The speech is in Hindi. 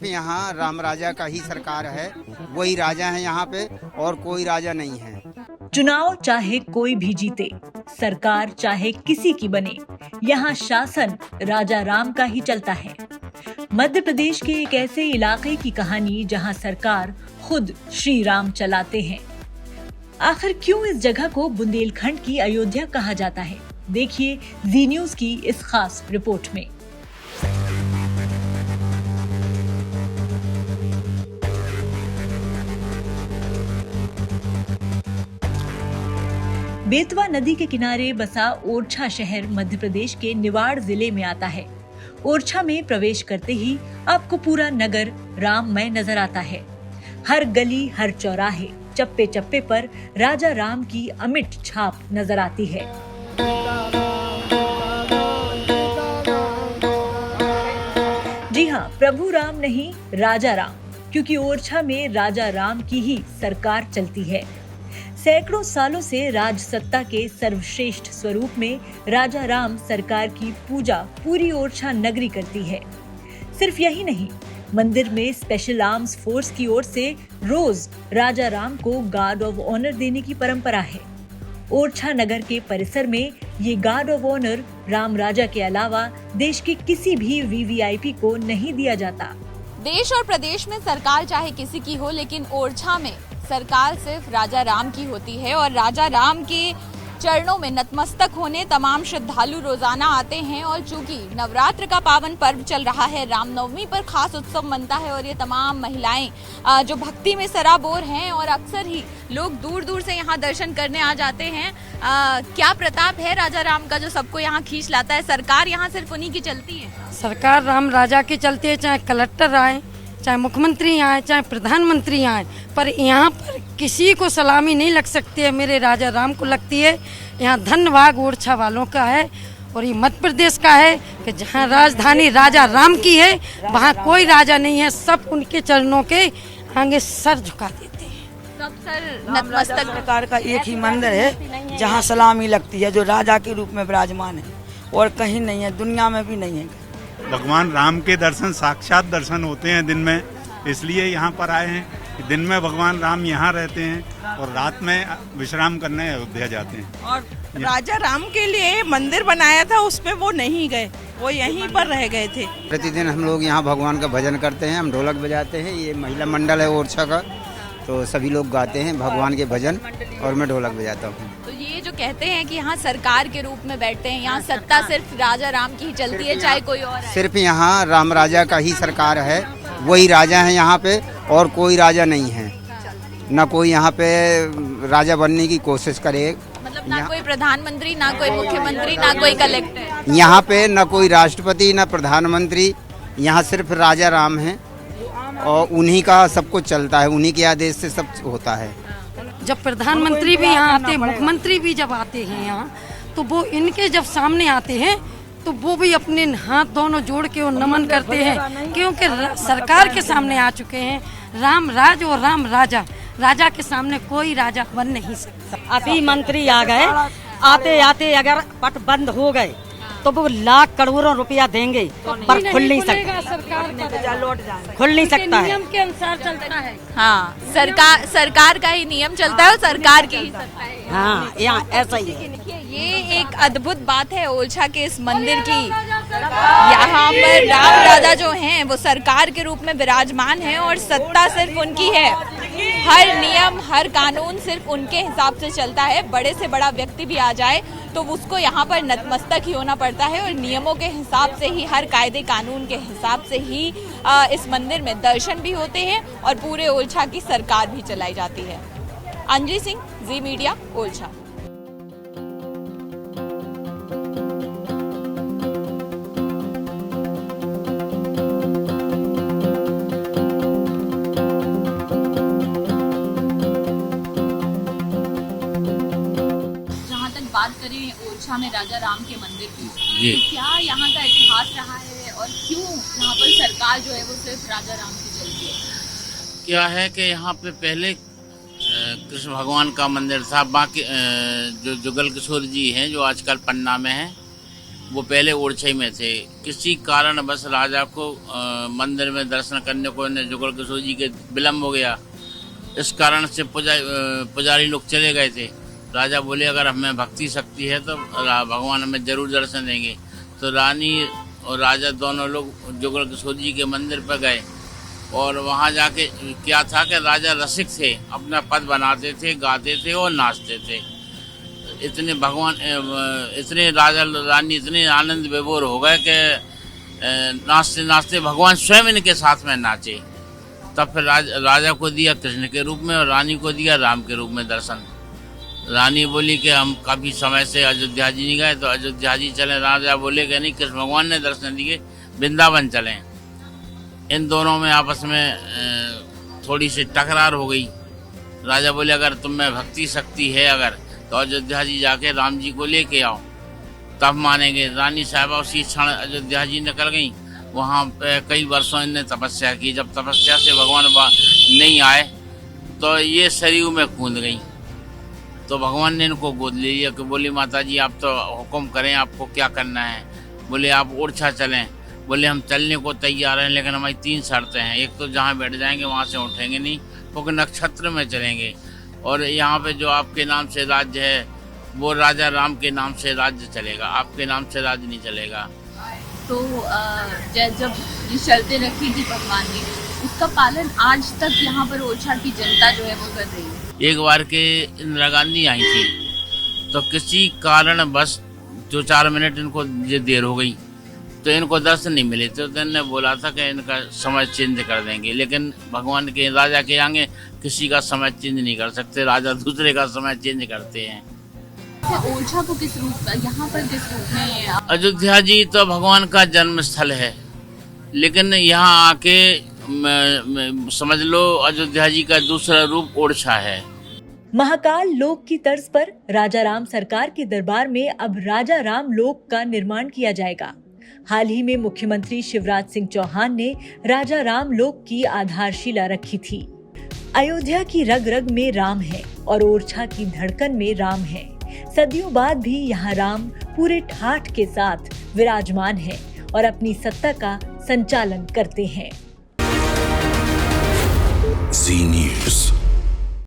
यहाँ राम राजा का ही सरकार है, वही राजा है यहाँ पे और कोई राजा नहीं है। चुनाव चाहे कोई भी जीते, सरकार चाहे किसी की बने, यहाँ शासन राजा राम का ही चलता है। मध्य प्रदेश के एक ऐसे इलाके की कहानी जहाँ सरकार खुद श्री राम चलाते हैं। आखिर क्यों इस जगह को बुंदेलखंड की अयोध्या कहा जाता है? देखिए जी न्यूज की इस खास रिपोर्ट में। बेतवा नदी के किनारे बसा ओरछा शहर मध्य प्रदेश के निवाड़ जिले में आता है। ओरछा में प्रवेश करते ही आपको पूरा नगर राममय नजर आता है। हर गली, हर चौराहे, चप्पे चप्पे पर राजा राम की अमिट छाप नजर आती है। जी हाँ, प्रभु राम नहीं, राजा राम, क्योंकि ओरछा में राजा राम की ही सरकार चलती है। सैकड़ों सालों से राज सत्ता के सर्वश्रेष्ठ स्वरूप में राजा राम सरकार की पूजा पूरी ओरछा नगरी करती है। सिर्फ यही नहीं, मंदिर में स्पेशल आर्म्स फोर्स की ओर से रोज राजा राम को गार्ड ऑफ ऑनर देने की परंपरा है। ओरछा नगर के परिसर में ये गार्ड ऑफ ऑनर राम राजा के अलावा देश के किसी भी वीवीआईपी को नहीं दिया जाता। देश और प्रदेश में सरकार चाहे किसी की हो, लेकिन ओरछा में सरकार सिर्फ राजा राम की होती है और राजा राम के चरणों में नतमस्तक होने तमाम श्रद्धालु रोजाना आते हैं। और चूंकि नवरात्र का पावन पर्व चल रहा है, रामनवमी पर खास उत्सव मनता है और ये तमाम महिलाएं जो भक्ति में सराबोर हैं और अक्सर ही लोग दूर दूर से यहाँ दर्शन करने आ जाते हैं। क्या प्रताप है राजा राम का जो सबको यहाँ खींच लाता है? सरकार यहाँ सिर्फ उन्हीं की चलती है? सरकार राम राजा की चलती है, चाहे कलेक्टर आए, चाहे मुख्यमंत्री आए, चाहे प्रधानमंत्री आए, पर यहाँ पर किसी को सलामी नहीं लग सकती है, मेरे राजा राम को लगती है। यहाँ धन्यवाद ओरछा वालों का है और ये मध्य प्रदेश का है कि जहाँ राजधानी राजा राम की है, वहाँ कोई राजा नहीं है, सब उनके चरणों के आगे सर झुका देते हैं। सब सर नतमस्तक। प्रकार का एक ही मंदिर है जहाँ सलामी लगती है, जो राजा के रूप में विराजमान है और कहीं नहीं है, दुनिया में भी नहीं है। भगवान राम के दर्शन साक्षात दर्शन होते हैं दिन में, इसलिए यहाँ पर आए हैं। दिन में भगवान राम यहाँ रहते हैं और रात में विश्राम करने अयोध्या जाते हैं। और राजा राम के लिए मंदिर बनाया था, उसमें वो नहीं गए, वो यहीं पर रह गए थे। प्रतिदिन हम लोग यहाँ भगवान का भजन करते हैं, हम ढोलक बजाते हैं। ये महिला मंडल है ओरछा का, तो सभी लोग गाते हैं भगवान के भजन और मैं ढोलक बजाता हूँ। तो ये जो कहते हैं कि यहाँ सरकार के रूप में बैठते हैं, यहाँ सत्ता सिर्फ राजा राम की ही चलती है, चाहे कोई और है? सिर्फ यहाँ राम राजा का ही सरकार है, वही राजा है यहाँ पे और कोई राजा नहीं है। ना कोई यहाँ पे राजा बनने की कोशिश करे, मतलब ना कोई प्रधानमंत्री, ना कोई मुख्यमंत्री, ना कोई कलेक्टर। यहाँ पे ना कोई राष्ट्रपति, ना प्रधानमंत्री, यहाँ सिर्फ राजा राम है और उन्हीं का सब कुछ चलता है, उन्हीं के आदेश से सब होता है। जब प्रधानमंत्री भी यहाँ आते, मुख्यमंत्री भी जब आते हैं यहाँ, तो वो इनके जब सामने आते हैं तो वो भी अपने हाथ दोनों जोड़ के वो नमन करते हैं, क्योंकि सरकार के सामने आ चुके हैं। राम राज और राम राजा, राजा के सामने कोई राजा बन नहीं सकता। अभी मंत्री आ गए, आते आते अगर पट बंद हो गए तो वो लाख करोड़ों रुपया देंगे, पर खुल नहीं सकता, खुल नहीं सकता है। नियम के अनुसार चलता है। हाँ, सरकार का ही नियम चलता है और सरकार की ही सत्ता है। हाँ, यहाँ ऐसा ही है। ये एक अद्भुत बात है ओरछा के इस मंदिर की। यहाँ पर राम राजा जो हैं वो सरकार के रूप में विराजमान हैं और सत्ता सिर्फ उनकी है। हर नियम, हर कानून सिर्फ उनके हिसाब से चलता है। बड़े से बड़ा व्यक्ति भी आ जाए तो उसको यहाँ पर नतमस्तक ही होना पड़ता है और नियमों के हिसाब से ही, हर कायदे कानून के हिसाब से ही इस मंदिर में दर्शन भी होते हैं और पूरे ओरछा की सरकार भी चलाई जाती है। अंजलि सिंह, जी मीडिया, ओरछा। बात करें ओरछा में राजा राम के मंदिर की, तो क्या यहाँ का इतिहास रहा है और क्यों यहाँ पर सरकार जो है वो सिर्फ राजा राम की चलती है? क्या है कि यहाँ पे पहले कृष्ण भगवान का मंदिर था, बाकी जो जुगल किशोर जी हैं जो आजकल पन्ना में हैं, वो पहले ओरछा में थे। किसी कारण बस राजा को मंदिर में दर्शन करने को जुगल किशोर जी के विलम्ब हो गया। इस कारण से पुजारी लोग चले गए थे। राजा बोले अगर हमें भक्ति शक्ति है तो भगवान हमें जरूर दर्शन देंगे। तो रानी और राजा दोनों लोग जुगल किशोर जी के मंदिर पर गए और वहाँ जाके क्या था कि राजा रसिक थे, अपना पद बनाते थे, गाते थे और नाचते थे। इतने राजा रानी इतने आनंद विभोर हो गए कि नाचते नाचते भगवान स्वयं इनके साथ में नाचे। तब फिर राजा को दिया कृष्ण के रूप में और रानी को दिया राम के रूप में दर्शन। रानी बोली कि हम काफ़ी समय से अयोध्या जी नहीं गए, तो अयोध्या जी चलें। राजा बोले कि नहीं, कृष्ण भगवान ने दर्शन दिए, वृंदावन चलें। इन दोनों में आपस में थोड़ी सी तकरार हो गई। राजा बोले अगर तुम में भक्ति शक्ति है अगर तो अयोध्या जी जाके राम जी को लेके आओ, तब मानेंगे। रानी साहबा उसी क्षण अयोध्या जी निकल गई। वहाँ पे कई वर्षों इनने तपस्या की। जब तपस्या से भगवान नहीं आए तो ये सरयू में कूद गई। तो भगवान ने इनको गोद ले लिया कि बोली माता जी आप तो हुक्म करें, आपको क्या करना है। बोले आप ओरछा चलें। बोले हम चलने को तैयार हैं, लेकिन हमारी 3 शर्तें हैं। एक तो जहाँ बैठ जाएंगे वहाँ से उठेंगे नहीं, क्योंकि नक्षत्र में चलेंगे। और यहाँ पे जो आपके नाम से राज्य है वो राजा राम के नाम से राज्य चलेगा, आपके नाम से राज्य नहीं चलेगा। तो जब ये शर्तें रखी थी भगवान ने, उसका पालन आज तक यहाँ पर ओरछा की जनता जो है वो कर रही है। एक बार के इंदिरा गांधी आई थी तो किसी कारण बस 2-4 मिनट इनको ये देर हो गई तो इनको दर्शन नहीं मिले। तो इन्होंने बोला था कि इनका समय चेंज कर देंगे, लेकिन भगवान के राजा के आगे किसी का समय चेंज नहीं कर सकते। राजा दूसरे का समय चेंज करते हैं। ओरछा को किस रूप में, यहाँ पर किस रूप में? अयोध्या जी तो भगवान का जन्म स्थल है, लेकिन यहाँ आके समझ लो अयोध्या जी का दूसरा रूप ओरछा है। महाकाल लोक की तर्ज पर राजा राम सरकार के दरबार में अब राजा राम लोक का निर्माण किया जाएगा। हाल ही में मुख्यमंत्री शिवराज सिंह चौहान ने राजा राम लोक की आधारशिला रखी थी। अयोध्या की रग रग में राम है और ओरछा की धड़कन में राम है। सदियों बाद भी यहाँ राम पूरे ठाठ के साथ विराजमान है और अपनी सत्ता का संचालन करते हैं। जी न्यूज़।